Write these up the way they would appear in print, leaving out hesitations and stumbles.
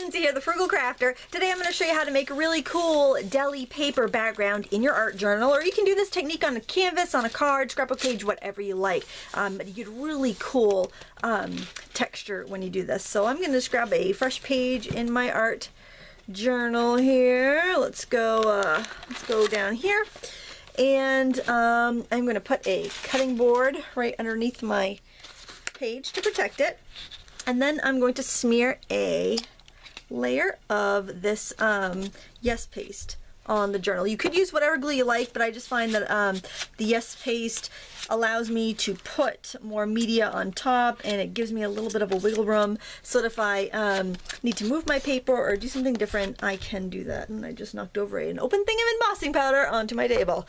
Lindsay here, the Frugal Crafter. Today I'm going to show you how to make a really cool deli paper background in your art journal, or you can do this technique on a canvas, on a card, scrapbook page, whatever you like. But you get really cool texture when you do this. So I'm going to just grab a fresh page in my art journal here. Let's go down here, and I'm going to put a cutting board right underneath my page to protect it. And then I'm going to smear a layer of this Yes paste on the journal. You could use whatever glue you like, but I just find that the Yes paste allows me to put more media on top, and it gives me a little bit of a wiggle room, so that if I need to move my paper or do something different, I can do that. And I just knocked over an open thing of embossing powder onto my table.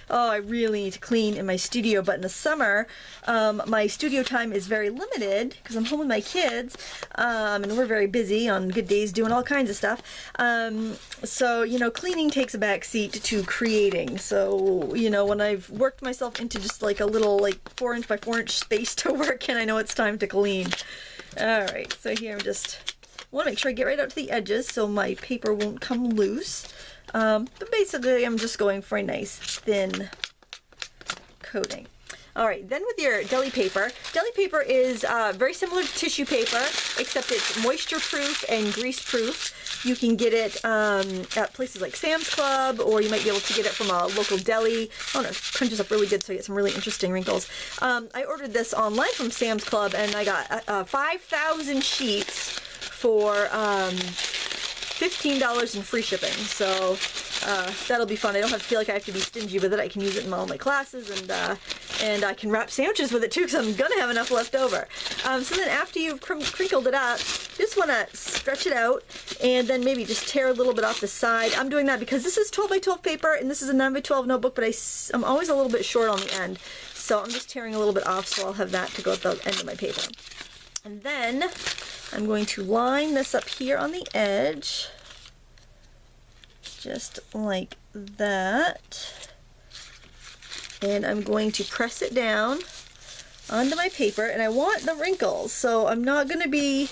Oh, I really need to clean in my studio, but in the summer, my studio time is very limited because I'm home with my kids, and we're very busy on good days doing all kinds of stuff. So, you know, cleaning takes a back seat to creating. So, you know, when I've worked myself into just like a little like 4" by 4" space to work in, I know it's time to clean. All right, so here I'm just want to make sure I get right out to the edges so my paper won't come loose. But basically I'm just going for a nice thin coating. All right, then with your deli paper is very similar to tissue paper, except it's moisture proof and grease proof. You can get it at places like Sam's Club, or you might be able to get it from a local deli. Oh no, it crunches up really good, so you get some really interesting wrinkles. I ordered this online from Sam's Club, and I got 5,000 sheets for $15 in free shipping. So that'll be fun. I don't have to feel like I have to be stingy with it. I can use it in all my classes, and I can wrap sandwiches with it too, because I'm gonna have enough left over. So then after you've crinkled it up, you just want to stretch it out, and then maybe just tear a little bit off the side. I'm doing that because this is 12 by 12 paper, and this is a 9 by 12 notebook, but I'm always a little bit short on the end. So I'm just tearing a little bit off, so I'll have that to go at the end of my paper. And then I'm going to line this up here on the edge, just like that. And I'm going to press it down onto my paper, and I want the wrinkles, so I'm going to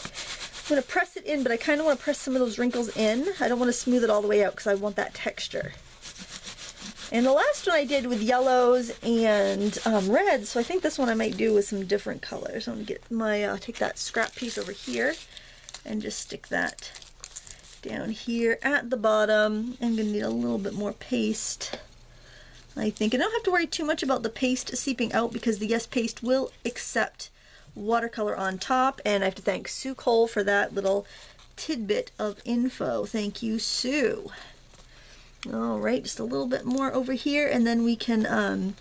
press it in, but I kind of want to press some of those wrinkles in. I don't want to smooth it all the way out because I want that texture. And the last one I did with yellows and reds, so I think this one I might do with some different colors. I'm going to get my, take that scrap piece over here and just stick that down here at the bottom. I'm going to need a little bit more paste, I think. I don't have to worry too much about the paste seeping out because the Yes paste will accept watercolor on top, and I have to thank Sue Cole for that little tidbit of info. Thank you, Sue. All right, just a little bit more over here, and then we can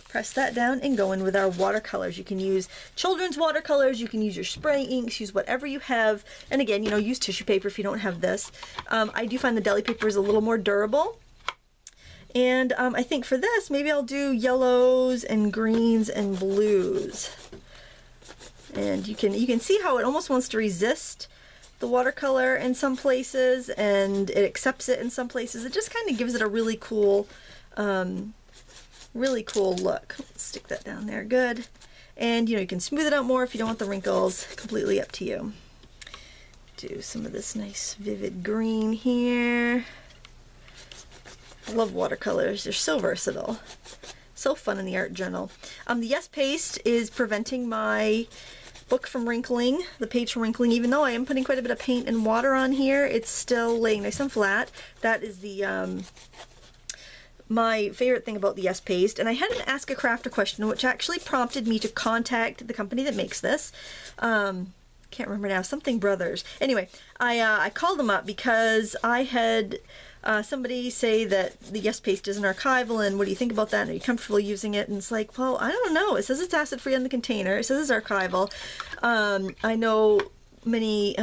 press that down and go in with our watercolors. You can use children's watercolors, you can use your spray inks, use whatever you have, and again, you know, use tissue paper if you don't have this. I do find the deli paper is a little more durable. And I think for this, maybe I'll do yellows and greens and blues. And you can see how it almost wants to resist the watercolor in some places, and it accepts it in some places. It just kind of gives it a really cool look. Let's stick that down there, good. And you know, you can smooth it out more if you don't want the wrinkles. Completely up to you. Do some of this nice vivid green here. I love watercolors. They're so versatile. So fun in the art journal. The Yes paste is preventing my book from wrinkling, the page from wrinkling. Even though I am putting quite a bit of paint and water on here, it's still laying nice and flat. That is the my favorite thing about the Yes paste. And I had an Ask a Crafter question, which actually prompted me to contact the company that makes this. Can't remember now, something Brothers. Anyway, I called them up because I had somebody say that the Yes paste isn't archival, and what do you think about that? Are you comfortable using it? And it's like, well, I don't know. It says it's acid free on the container. It says it's archival. I know many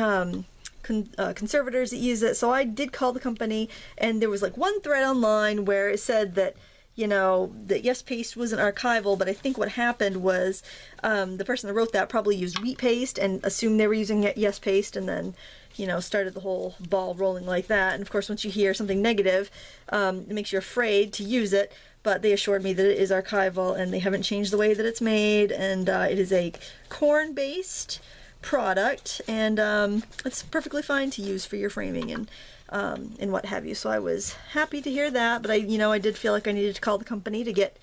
conservators that use it, so I did call the company, and there was like one thread online where it said that, you know, that Yes paste wasn't archival, but I think what happened was the person that wrote that probably used wheat paste and assumed they were using Yes paste, and then, you know, started the whole ball rolling like that. And of course, once you hear something negative, it makes you afraid to use it. But they assured me that it is archival, and they haven't changed the way that it's made, and it is a corn-based product, and it's perfectly fine to use for your framing and what have you. So I was happy to hear that, but I did feel like I needed to call the company to get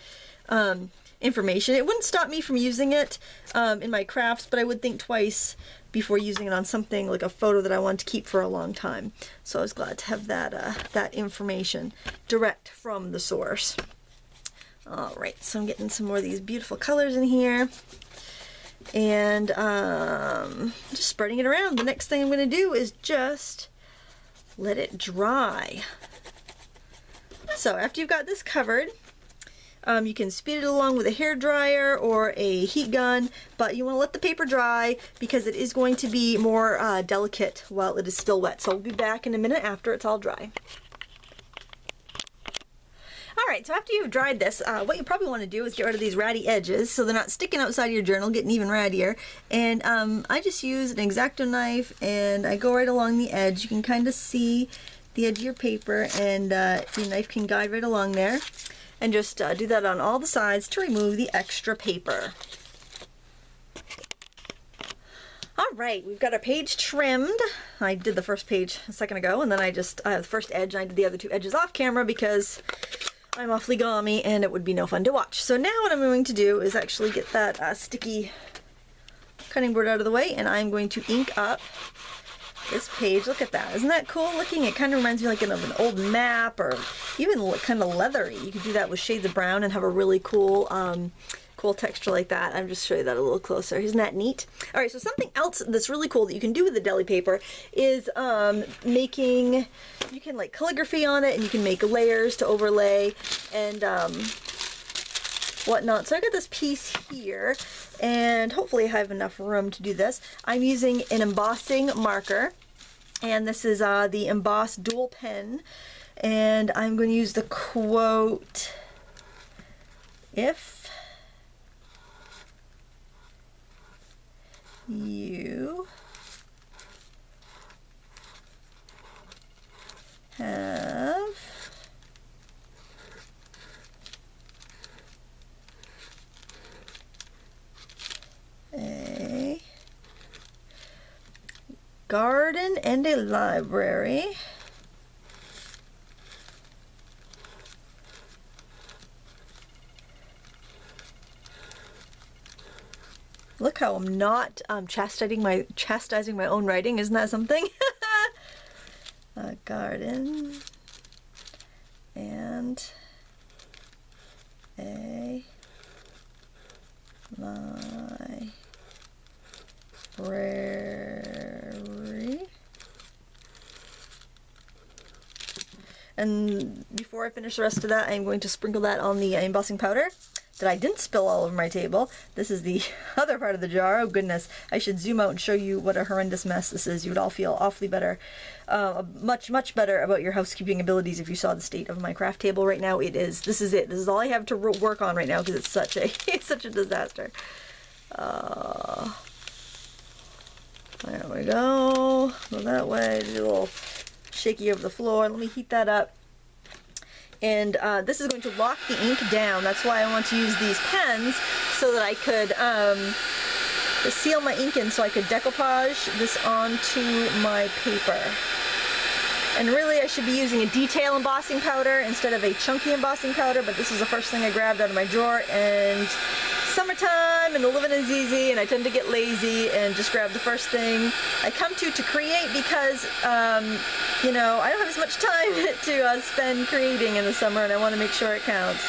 information. It wouldn't stop me from using it in my crafts, but I would think twice before using it on something like a photo that I wanted to keep for a long time. So I was glad to have that information direct from the source. Alright, so I'm getting some more of these beautiful colors in here. And just spreading it around. The next thing I'm going to do is just let it dry. So after you've got this covered, you can speed it along with a hair dryer or a heat gun, but you want to let the paper dry because it is going to be more delicate while it is still wet. So we'll be back in a minute after it's all dry. Alright, so after you've dried this, what you probably want to do is get rid of these ratty edges so they're not sticking outside your journal, getting even rattier. And I just use an X-Acto knife and I go right along the edge. You can kind of see the edge of your paper, and your knife can guide right along there. And just do that on all the sides to remove the extra paper. Alright, we've got our page trimmed. I did the first page a second ago, and then I have the first edge, and I did the other two edges off camera because I'm awfully gummy and it would be no fun to watch. So now what I'm going to do is actually get that sticky cutting board out of the way, and I'm going to ink up this page. Look at that. Isn't that cool looking? It kind of reminds me like of an old map, or even kind of leathery. You could do that with shades of brown and have a really cool cool texture like that. I'll just show you that a little closer. Isn't that neat? All right, so something else that's really cool that you can do with the deli paper is you can like calligraphy on it, and you can make layers to overlay and whatnot. So I got this piece here, and hopefully I have enough room to do this. I'm using an embossing marker, and this is the Emboss Dual Pen, and I'm going to use the quote, "If you have a garden and a library, look how I'm not chastising my own writing. Isn't that something? A garden and a library." And before I finish the rest of that, I'm going to sprinkle that on the embossing powder that I didn't spill all over my table. This is the other part of the jar. Oh goodness, I should zoom out and show you what a horrendous mess this is. You would all feel awfully better, much better about your housekeeping abilities if you saw the state of my craft table right now. This is it. This is all I have to work on right now because it's such a disaster. There we go. Go that way. Do a little shaky over the floor. Let me heat that up. And this is going to lock the ink down. That's why I want to use these pens, so that I could seal my ink in, so I could decoupage this onto my paper. And really I should be using a detail embossing powder instead of a chunky embossing powder, but this is the first thing I grabbed out of my drawer, and summertime and the living is easy, and I tend to get lazy and just grab the first thing I come to create because you know, I don't have as much time to spend creating in the summer, and I want to make sure it counts.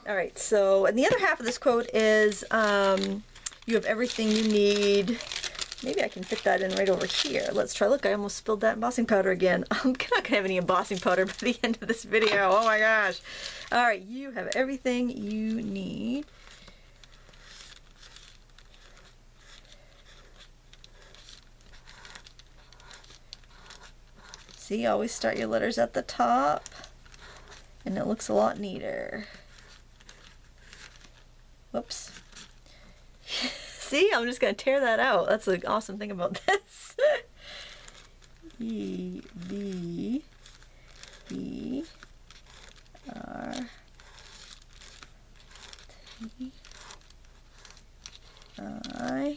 Alright, so, and the other half of this quote is you have everything you need. Maybe I can fit that in right over here. Let's try. Look, I almost spilled that embossing powder again. I'm not going to have any embossing powder by the end of this video. Oh my gosh. Alright, you have everything you need. See, always start your letters at the top, and it looks a lot neater. Whoops. See, I'm just going to tear that out. That's the awesome thing about this. E, B, E, R, T, I,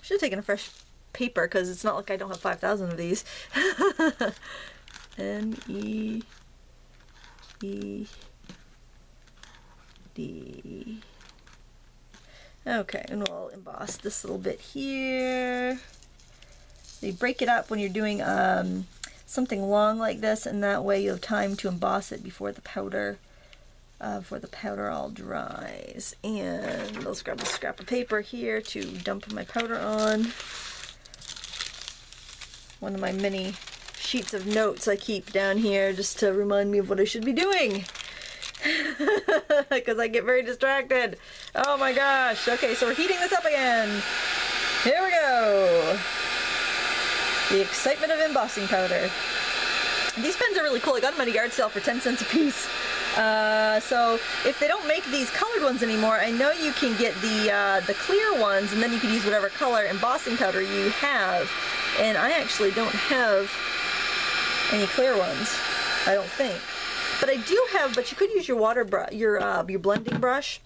Should have taken a fresh paper because it's not like I don't have 5,000 of these. N-E-E-D. Okay, and we'll emboss this little bit here. So you break it up when you're doing something long like this, and that way you have time to emboss it before the powder all dries. And let's grab a scrap of paper here to dump my powder on. One of my many sheets of notes I keep down here just to remind me of what I should be doing. Because I get very distracted. Oh my gosh. Okay, so we're heating this up again. Here we go. The excitement of embossing powder. These pens are really cool. I got them at a yard sale for 10 cents a piece. So if they don't make these colored ones anymore, I know you can get the clear ones, and then you can use whatever color embossing powder you have. And I actually don't have any clear ones, I don't think. But I do have, but you could use your water brush, your blending brush,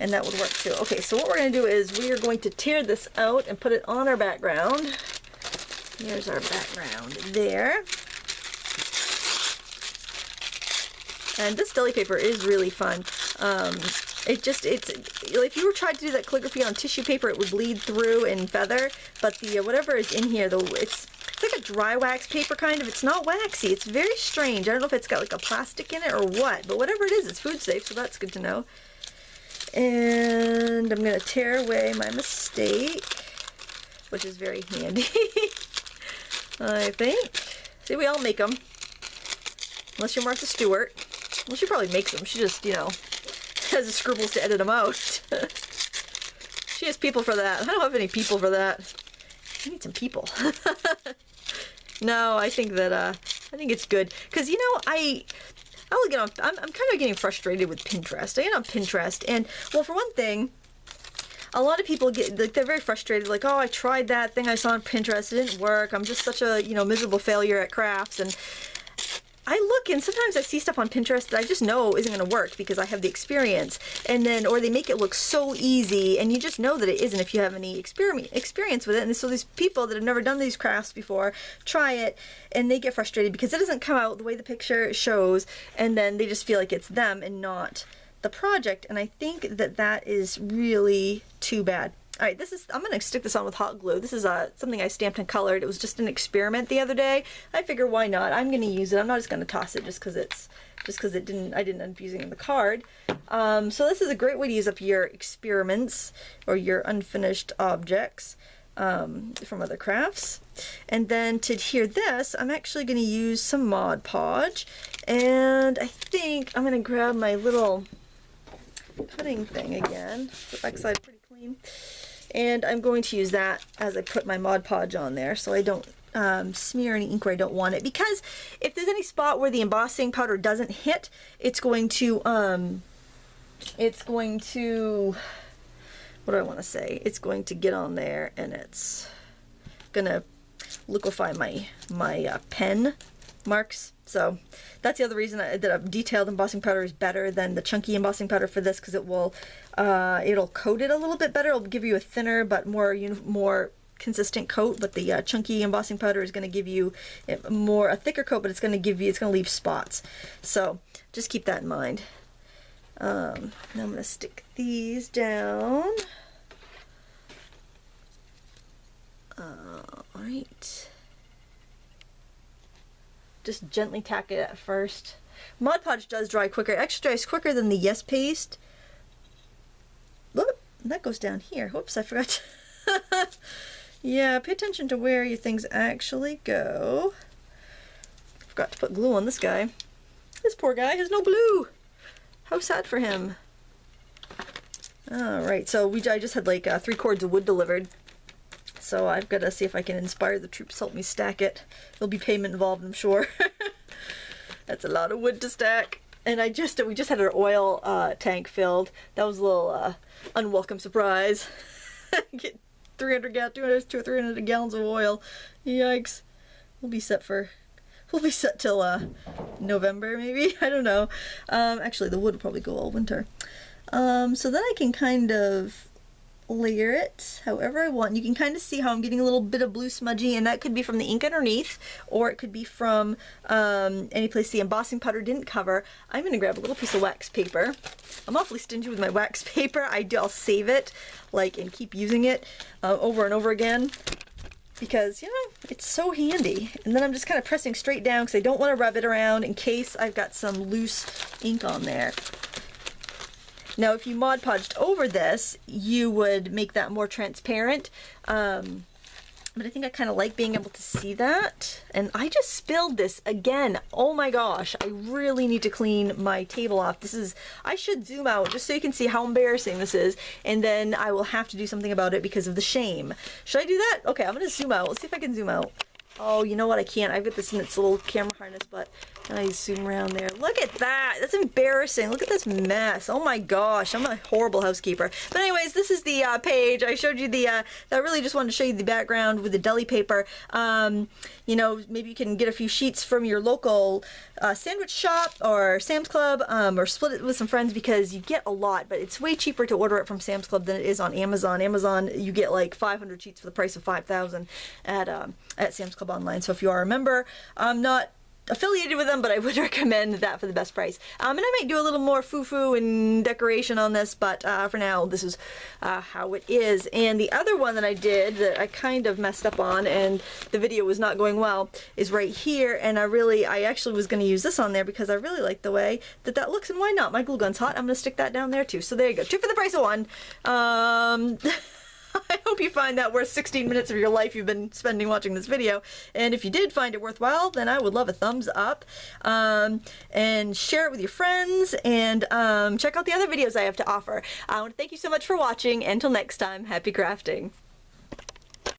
and that would work too. Okay, so what we're going to do is we are going to tear this out and put it on our background. Here's our background there. And this deli paper is really fun. It's if you were trying to do that calligraphy on tissue paper, it would bleed through and feather. But the whatever is in here, though, it's like a dry wax paper kind of. It's not waxy. It's very strange. I don't know if it's got like a plastic in it or what, but whatever it is, it's food safe, so that's good to know. And I'm gonna tear away my mistake, which is very handy. I think. See, we all make them. Unless you're Martha Stewart. Well, she probably makes them. She just, you know, has the scruples to edit them out. She has people for that. I don't have any people for that. I need some people. No, I think that, I think it's good. Because, you know, I'll get on, I'm kind of getting frustrated with Pinterest. I get on Pinterest, and, well, for one thing, a lot of people get, like, they're very frustrated, like, oh, I tried that thing I saw on Pinterest, it didn't work, I'm just such a, you know, miserable failure at crafts, and I look, and sometimes I see stuff on Pinterest that I just know isn't going to work because I have the experience, and then, or they make it look so easy, and you just know that it isn't if you have any experience with it. And so these people that have never done these crafts before try it, and they get frustrated because it doesn't come out the way the picture shows, and then they just feel like it's them and not the project. And I think that that is really too bad. All right, I'm going to stick this on with hot glue. This is something I stamped and colored. It was just an experiment the other day. I figure why not? I'm going to use it. I'm not just going to toss it just because I didn't end up using it in the card. So this is a great way to use up your experiments or your unfinished objects from other crafts. And then to adhere this, I'm actually going to use some Mod Podge, and I think I'm going to grab my little cutting thing again. The backside pretty clean. And I'm going to use that as I put my Mod Podge on there so I don't smear any ink where I don't want it. Because if there's any spot where the embossing powder doesn't hit, it's going to, what do I want to say? It's going to get on there and it's going to liquefy my pen marks. So that's the other reason that a detailed embossing powder is better than the chunky embossing powder for this, because it will it'll coat it a little bit better. It'll give you a thinner but more consistent coat. But the chunky embossing powder is going to give you a thicker coat, but it's going to leave spots. So just keep that in mind. Now I'm going to stick these down. All right. Just gently tack it at first. Mod Podge does dry quicker. It actually dries quicker than the Yes Paste. Look, that goes down here. Whoops, I forgot. Yeah, pay attention to where your things actually go. Forgot to put glue on this guy. This poor guy has no glue. How sad for him. Alright, so I just had like 3 cords of wood delivered. So I've got to see if I can inspire the troops to help me stack it. There'll be payment involved, I'm sure. That's a lot of wood to stack. And we just had our oil tank filled. That was a little unwelcome surprise. Get 200 or 300 gallons of oil. Yikes. We'll be set for we'll be set till November maybe. I don't know. Actually, the wood will probably go all winter. So then I can kind of layer it however I want. You can kind of see how I'm getting a little bit of blue smudgy, and that could be from the ink underneath, or it could be from any place the embossing powder didn't cover. I'm going to grab a little piece of wax paper. I'm awfully stingy with my wax paper. I'll save it and keep using it over and over again, because, you know, it's so handy. And then I'm just kind of pressing straight down because I don't want to rub it around in case I've got some loose ink on there. Now, if you Mod Podged over this, you would make that more transparent. But I think I kind of like being able to see that. And I just spilled this again. Oh my gosh, I really need to clean my table off. I should zoom out just so you can see how embarrassing this is. And then I will have to do something about it because of the shame. Should I do that? Okay, I'm gonna zoom out. Let's see if I can zoom out. Oh, you know what? I can't. I've got this in its little camera harness, but can I zoom around there? Look at that. That's embarrassing. Look at this mess. Oh my gosh. I'm a horrible housekeeper. But anyways, this is the page. I showed you I really just wanted to show you the background with the deli paper. You know, maybe you can get a few sheets from your local sandwich shop or Sam's Club, or split it with some friends, because you get a lot, but it's way cheaper to order it from Sam's Club than it is on Amazon. Amazon, you get like 500 sheets for the price of 5,000 at Sam's Club online. So if you are a member, I'm not affiliated with them, but I would recommend that for the best price. And I might do a little more foo-foo and decoration on this, but for now, this is how it is. And the other one that I did that I kind of messed up on, and the video was not going well, is right here. And I actually was going to use this on there because I really like the way that looks, and why not? My glue gun's hot. I'm going to stick that down there too. So there you go. 2 for the price of 1. I hope you find that worth 16 minutes of your life you've been spending watching this video. And if you did find it worthwhile, then I would love a thumbs up. And share it with your friends, and check out the other videos I have to offer. I want to thank you so much for watching. Until next time, happy crafting.